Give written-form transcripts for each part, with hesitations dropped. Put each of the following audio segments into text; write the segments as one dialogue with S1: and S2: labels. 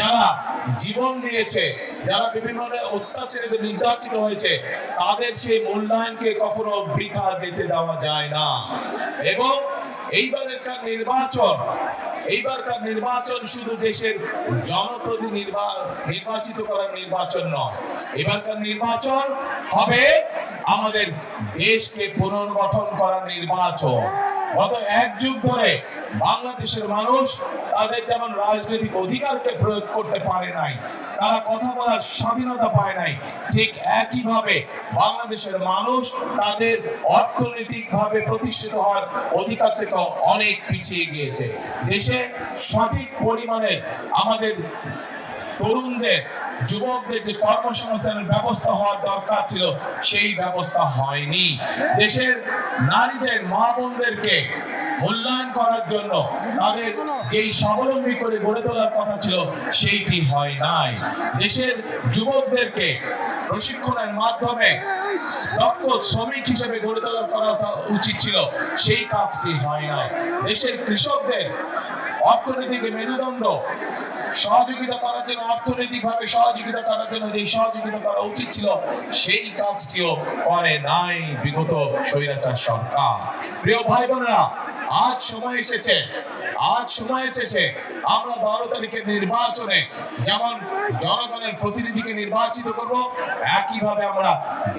S1: যারা জীবন দিয়েছে, যারা বিভিন্ন অত্যাচারে নির্যাতিত হয়েছে, তাদের সেই মূল্যায়নকে কখনো বৃথা দিতে দেওয়া যায় না। এবং এইবারকার নির্বাচন শুধু দেশের জনপ্রতিনিধি নির্বাচিত করার নির্বাচন নয়, এবারকার নির্বাচন হবে আমাদের দেশকে পুনর্গঠন করার নির্বাচন। গত এক যুগ ধরে বাংলাদেশের মানুষ তাদের যেমন রাজনৈতিক অধিকারকে প্রয়োগ করতে পারে নাই, তারা কথা বলার স্বাধীনতা পায় নাই, ঠিক একইভাবে বাংলাদেশের মানুষ তাদের অর্থনৈতিকভাবে প্রতিষ্ঠিত হওয়ার অধিকার থেকে অনেক পিছিয়ে গিয়েছে। দেশে সঠিক পরিমাণে আমাদের তরুণদের, যুবকদের যে কর্মসংস্থানের ব্যবস্থা হওয়ার দরকার ছিল, সেই ব্যবস্থা হয়নি। দেশের নারীদের, মা বোনদেরকে মূল্যায়ন করার জন্য তাদের যেই স্বাবলম্বী করে গড়ে তোলার কথা ছিল, সেইটি হয় নাই। দেশের যুবকদেরকে প্রশিক্ষণের মাধ্যমে দক্ষ শ্রমিক হিসেবে গড়ে তোলার কথা উচিত ছিল, সেই কাজটি হয় নাই। দেশের কৃষকদের অর্থনৈতিক মেরুদণ্ড সহযোগিতা করার জন্য, অর্থনৈতিকভাবে সহযোগিতা করার জন্য যে সহযোগিতা করা উচিত ছিল, সেই কাজটিও করে নাই বিগত স্বৈরাচার সরকার। প্রিয় ভাই বোনেরা, আজ সময় এসেছে আমরা 12 তারিখের নির্বাচনে যেমন জনগণের প্রতিনিধিকে নির্বাচিত করব, একইভাবে আমরা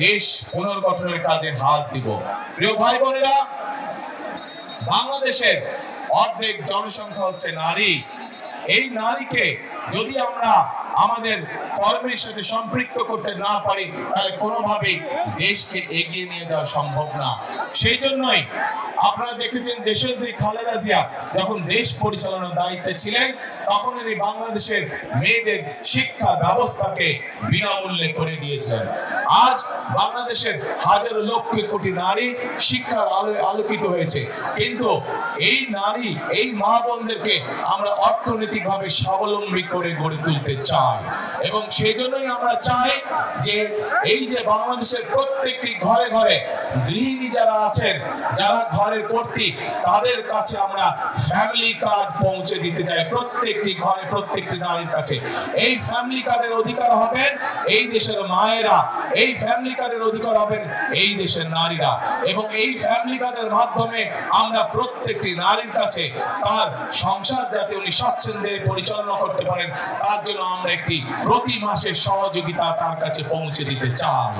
S1: দেশ পুনর্গঠনের কাজে হাত দিব। প্রিয় ভাই বোনেরা, বাংলাদেশের অর্ধেক জনসংখ্যা হচ্ছে নারী। এই নারীকে যদি আমরা আমাদের কর্মের সাথে সম্পৃক্ত করতে না পারি, তাহলে কোনোভাবেই দেশকে এগিয়ে নিয়ে যাওয়া সম্ভব না। সেই জন্যই আপনারা দেখেছেন দেশনেত্রী খালেদা জিয়া যখন দেশ পরিচালনার দায়িত্বে ছিলেন, তখন তিনি বাংলাদেশের মেয়েদের শিক্ষা ব্যবস্থাকে বিনামূল্যে করে দিয়েছিলেন। আজ বাংলাদেশের হাজার লক্ষ কোটি নারী শিক্ষার আলোয় আলোকিত হয়েছে, কিন্তু এই নারী, এই মা বোনদেরকে আমরা অর্থনৈতিকভাবে স্বাবলম্বী করে গড়ে তুলতে চাই। এবং সেই জন্যই আমরা চাই যে এই যে বাংলাদেশের প্রত্যেকটি ঘরে ঘরে গৃহিণী যারা আছেন, যারা ঘরের কর্ত্রী, তাদের কাছে আমরা ফ্যামিলি কার্ড পৌঁছে দিতে চাই, প্রত্যেকটি ঘরে, প্রত্যেকটি নারীর কাছে। এই ফ্যামিলি কার্ডের অধিকার হবেন এই দেশের মায়েরা, এই ফ্যামিলি কার্ডের অধিকার হবেন এই দেশের নারীরা। এবং এই ফ্যামিলি কার্ডের মাধ্যমে আমরা প্রত্যেকটি নারীর কাছে তার সংসার যাতে উনি স্বাচ্ছন্দ্যে পরিচালনা করতে পারেন, তার জন্য আমরা একটি প্রতি মাসের সহযোগিতা তার কাছে পৌঁছে দিতে চাই।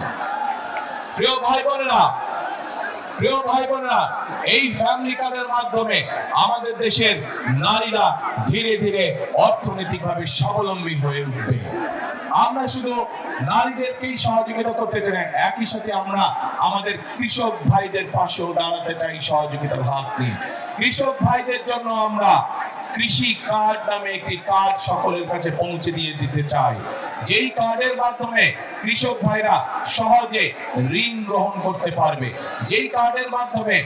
S1: প্রিয় ভাই বোনেরা, এই ফ্যামিলি কার্ডের মাধ্যমে আমাদের দেশের নারীরা ধীরে ধীরে অর্থনৈতিকভাবে স্বাবলম্বী হয়ে উঠবে। আমরা শুধু নারীদেরকেই সহযোগিতা করতে চাই না, একই সাথে আমরা আমাদের কৃষক ভাইদের পাশেও দাঁড়াতে চাই সহযোগিতার হাত নিয়ে। কৃষক ভাইদের জন্য আমরা কৃষি কার্ড নামে একটি কার্ড সকলের কাছে পৌঁছে দিয়ে দিতে চাই, যেই কার্ডের মাধ্যমে কৃষক ভাইরা সহজে ঋণ গ্রহণ করতে পারবে, যেই কার্ডের মাধ্যমে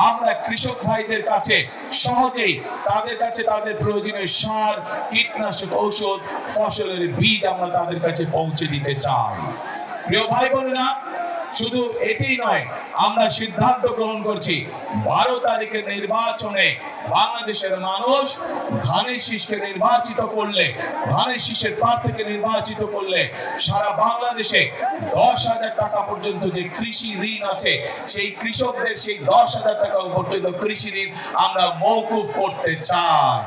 S1: আমরা কৃষক ভাইদের কাছে সহজেই তাদের কাছে তাদের প্রয়োজনীয় সার, কীটনাশক, ঔষধ, ফসলের বীজ আমরা তাদের কাছে পৌঁছে দিতে চাই। প্রিয় ভাই বোনেরা, শুধু এটি নয়, আমরা সিদ্ধান্ত গ্রহণ করছি 12 তারিখের নির্বাচনে বাংলাদেশের মানুষ ধানের শীষকে নির্বাচিত করলে, ধানের শীষের প্রার্থীকে নির্বাচিত করলে সারা বাংলাদেশে 10,000 টাকা পর্যন্ত যে কৃষি ঋণ আছে, সেই কৃষকদের সেই 10,000 টাকা পর্যন্ত কৃষি ঋণ আমরা মওকুফ করতে চাই।